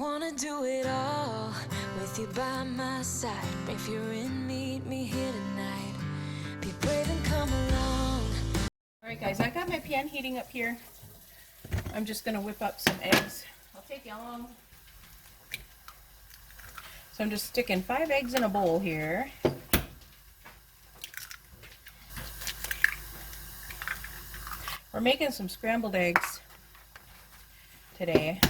wanna do it all with you by my side. If you're in, meet me here tonight. Be brave and come along. Alright guys, I got my pan heating up here. I'm just going to whip up some eggs. I'll take you along. So I'm just sticking 5 eggs in a bowl here. We're making some scrambled eggs today.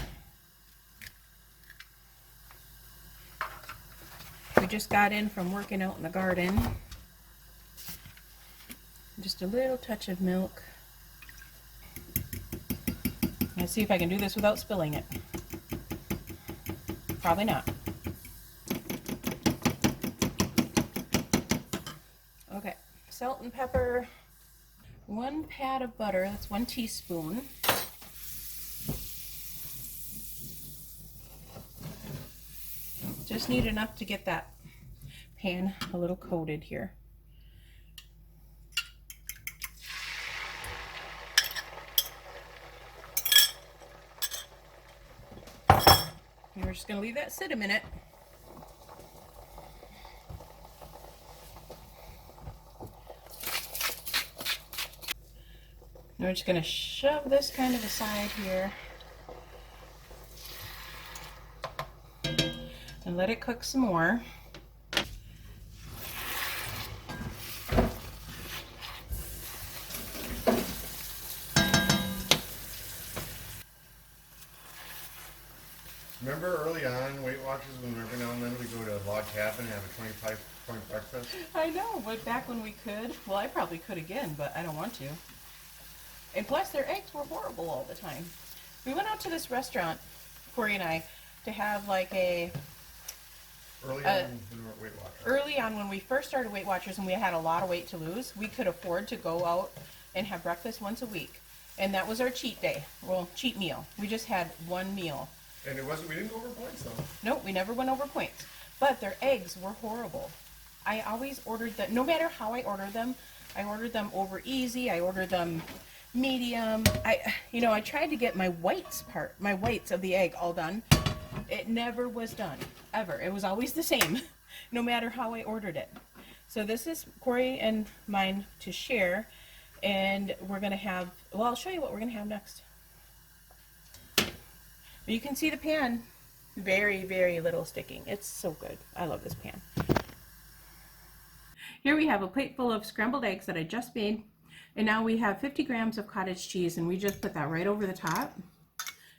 We just got in from working out in the garden. Just a little touch of milk. Let's see if I can do this without spilling it. Probably not. Okay, salt and pepper. 1 pat of butter, that's 1 teaspoon. Just need enough to get that pan a little coated here. And we're just going to leave that sit a minute. And we're just going to shove this kind of aside here and let it cook some more. Remember early on, Weight Watchers, when every now and then we go to a log cabin and have a 25-point breakfast? I know, but back when we could, well, I probably could again, but I don't want to. And plus, their eggs were horrible all the time. We went out to this restaurant, Corey and I, to have like a... Early on when we were at Weight Watchers. Early on when we first started Weight Watchers and we had a lot of weight to lose, we could afford to go out and have breakfast once a week. And that was our cheat day, well, cheat meal. We just had one meal. And it wasn't, we didn't go over points though. Nope, we never went over points. But their eggs were horrible. I always ordered them, no matter how I ordered them over easy, I ordered them medium. I tried to get my whites of the egg all done. It never was done, ever. It was always the same, no matter how I ordered it. So this is Corey and mine to share, and we're gonna have, well, I'll show you what we're gonna have next. You can see the pan, very, very little sticking. It's so good. I love this pan. Here we have a plate full of scrambled eggs that I just made. And now we have 50 grams of cottage cheese, and we just put that right over the top.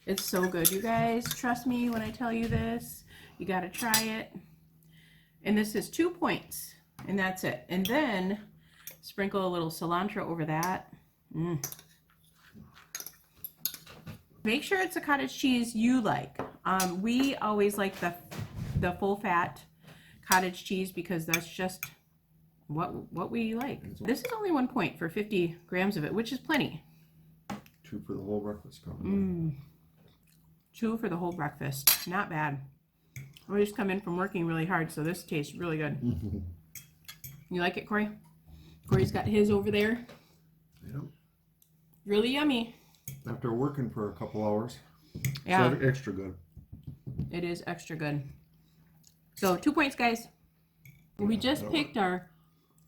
It's so good, you guys. Trust me when I tell you this. You gotta try it. And this is 2 points, and that's it. And then sprinkle a little cilantro over that. Make sure it's a cottage cheese you like. We always like the full fat cottage cheese because that's just what we like. This is only 1 point for 50 grams of it, which is plenty. 2 for the whole breakfast, probably. 2 for the whole breakfast. Not bad. We just come in from working really hard, so this tastes really good. You like it, Corey? Corey's got his over there. Yep. Really yummy. After working for a couple hours. Yeah. So extra good. It is extra good. So 2 points, guys. We just picked our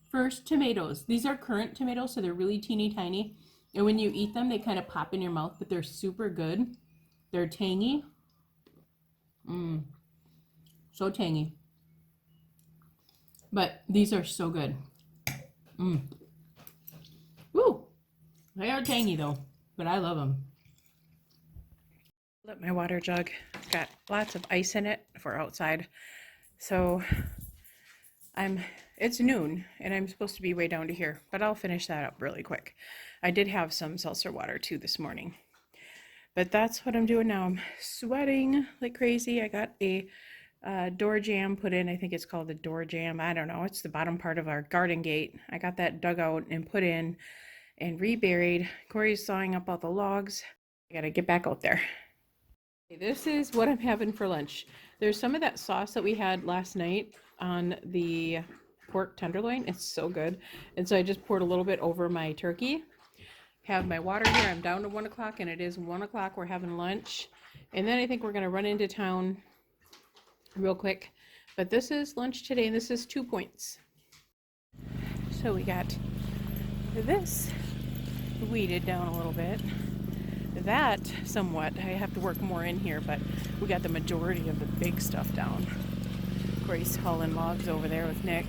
first tomatoes. These are currant tomatoes, so they're really teeny tiny. And when you eat them, they kind of pop in your mouth, but they're super good. They're tangy. So tangy. But these are so good. Woo! They are tangy though, but I love them. Let my water jug. It's got lots of ice in it for outside. So it's noon and I'm supposed to be way down to here, but I'll finish that up really quick. I did have some seltzer water too this morning. But that's what I'm doing now. I'm sweating like crazy. I got a door jamb put in. I think it's called the door jamb. I don't know. It's the bottom part of our garden gate. I got that dug out and put in and reburied. Corey's sawing up all the logs. I gotta get back out there. This is what I'm having for lunch. There's some of that sauce that we had last night on the pork tenderloin. It's so good. And so I just poured a little bit over my turkey. Have my water here. I'm down to 1 o'clock and it is 1 o'clock. We're having lunch And then I think we're going to run into town real quick. But this is lunch today, and this is 2 points. So we got this weeded down a little bit. That somewhat. I have to work more in here, but we got the majority of the big stuff down. Grace hauling logs over there with Nick.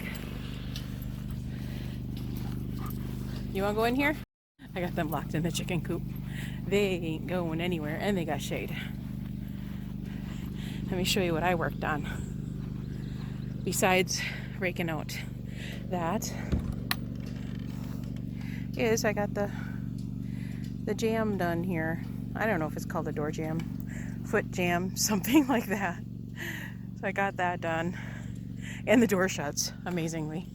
You want to go in here? I got them locked in the chicken coop. They ain't going anywhere, and they got shade. Let me show you what I worked on. Besides raking out that is I got the jam done here. I don't know if it's called a door jam, foot jam, something like that. So I got that done. And the door shuts, amazingly.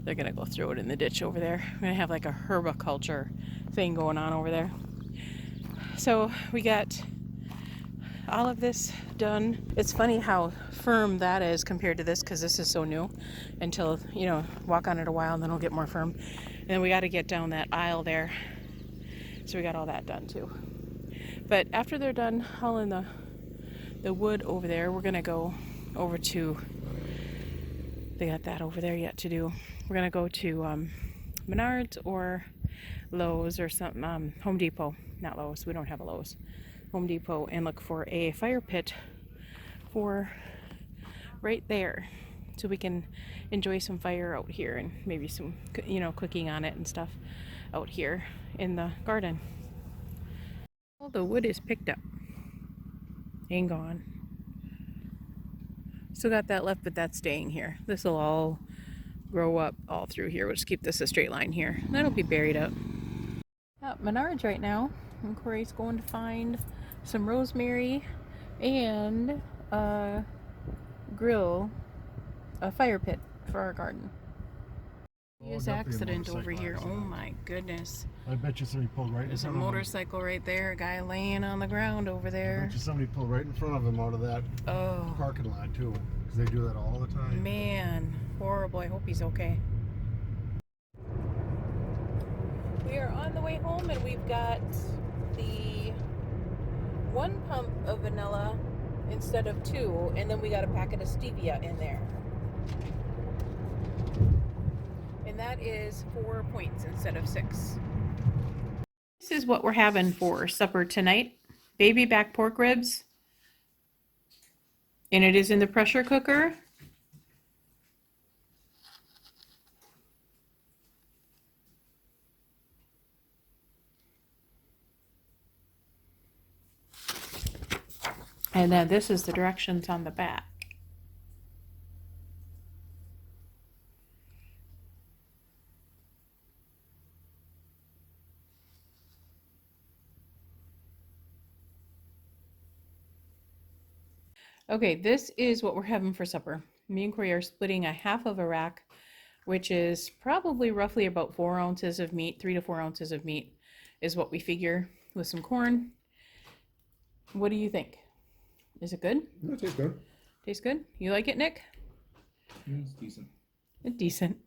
They're gonna go throw it in the ditch over there. We're gonna have like a herbiculture thing going on over there. So we got all of this done. It's funny how firm that is compared to this, because this is so new. Until, you know, walk on it a while and then it'll get more firm. And then we got to get down that aisle there. So we got all that done too. But after they're done hauling the wood over there, we're gonna go over to, they got that over there yet to do. We're gonna go to Menards or Lowe's or something, Home Depot, not Lowe's, we don't have a Lowe's, Home Depot, and look for a fire pit for right there, so we can enjoy some fire out here and maybe some, you know, cooking on it and stuff out here in the garden. All the wood is picked up and gone. Still got that left, but that's staying here. This will all grow up all through here. We'll just keep this a straight line here. That'll be buried up. At Menards right now, and Corey's going to find some rosemary and a grill, a fire pit for our garden. His accident over here. Oh my goodness. I bet you somebody pulled right in There's a front of him. motorcycle right there, a guy laying on the ground over I there. bet you somebody pulled right in front of him out of that Oh parking lot too. Because they do that all the time. man, horrible. I hope he's okay. We are on the way home, and we've got the 1 pump of vanilla instead of 2, and then we got a packet of stevia in there. And that is 4 points instead of 6. This is what we're having for supper tonight. Baby back pork ribs. And it is in the pressure cooker. And then this is the directions on the back. Okay, this is what we're having for supper. Me and Corey are splitting a half of a rack, which is probably roughly about 4 ounces of meat, 3 to 4 ounces of meat is what we figure, with some corn. What do you think? Is it good? That tastes good. Tastes good? You like it, Nick? It's decent. It's decent.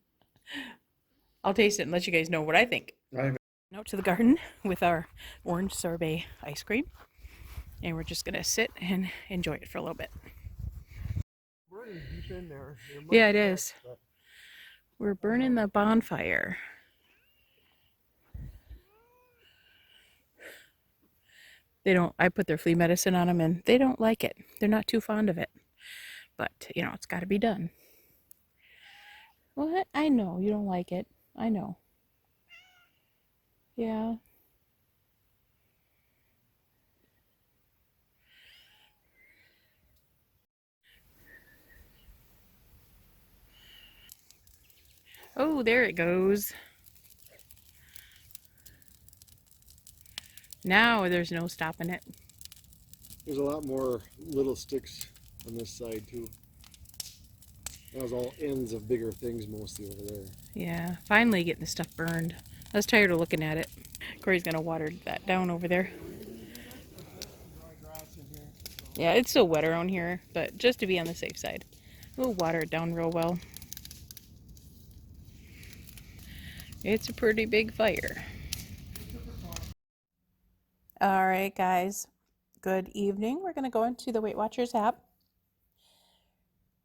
I'll taste it and let you guys know what I think. I Out to the garden with our orange sorbet ice cream. And we're just gonna sit and enjoy it for a little bit. burning deep in there. Yeah, it is. We're burning the bonfire. They don't, I put their flea medicine on them and they don't like it. They're not too fond of it. But, you know, it's got to be done. What? I know you don't like it. I know. Yeah. Oh, there it goes. Now there's no stopping it. There's a lot more little sticks on this side too. That was all ends of bigger things mostly over there. Yeah, finally getting the stuff burned. I was tired of looking at it. Corey's gonna water that down over there. Yeah, it's still wet around here, but just to be on the safe side, we'll water it down real well. It's a pretty big fire. All right, guys. good evening. We're going to go into the Weight Watchers app.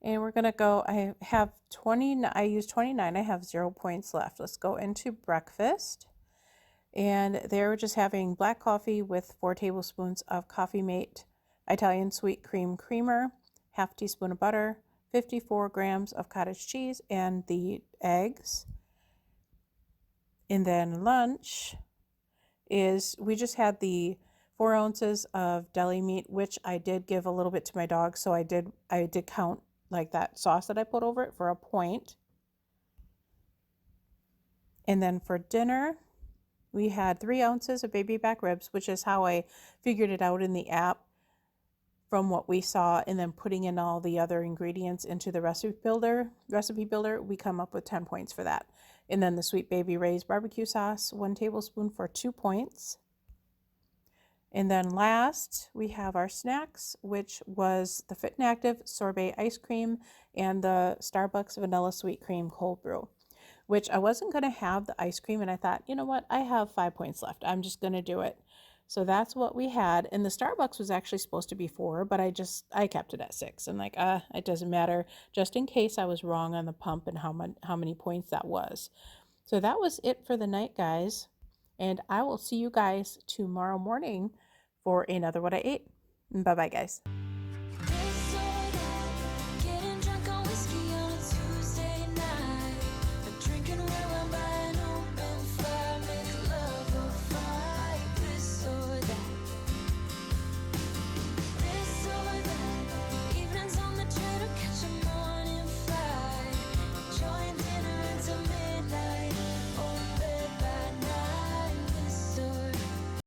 And we're going to go, I have 20, I used 29, I have 0 points left. Let's go into breakfast. And they're just having black coffee with 4 tablespoons of Coffee Mate Italian sweet cream creamer, half teaspoon of butter, 54 grams of cottage cheese, and the eggs. And then lunch is, we just had the 4 ounces of deli meat, which I did give a little bit to my dog. So I did count like that sauce that I put over it for a point. And then for dinner, we had 3 ounces of baby back ribs, which is how I figured it out in the app from what we saw, and then putting in all the other ingredients into the recipe builder, we come up with 10 points for that. And then the Sweet Baby Ray's barbecue sauce, 1 tablespoon for 2 points. And then last, we have our snacks, which was the Fit and Active sorbet ice cream and the Starbucks vanilla sweet cream cold brew, which I wasn't going to have the ice cream. And I thought, you know what? I have 5 points left. I'm just going to do it. So that's what we had. And the Starbucks was actually supposed to be 4, but I kept it at 6. I'm like, it doesn't matter, just in case I was wrong on the pump and how many points that was. So that was it for the night, guys. And I will see you guys tomorrow morning for another What I Ate. Bye-bye, guys.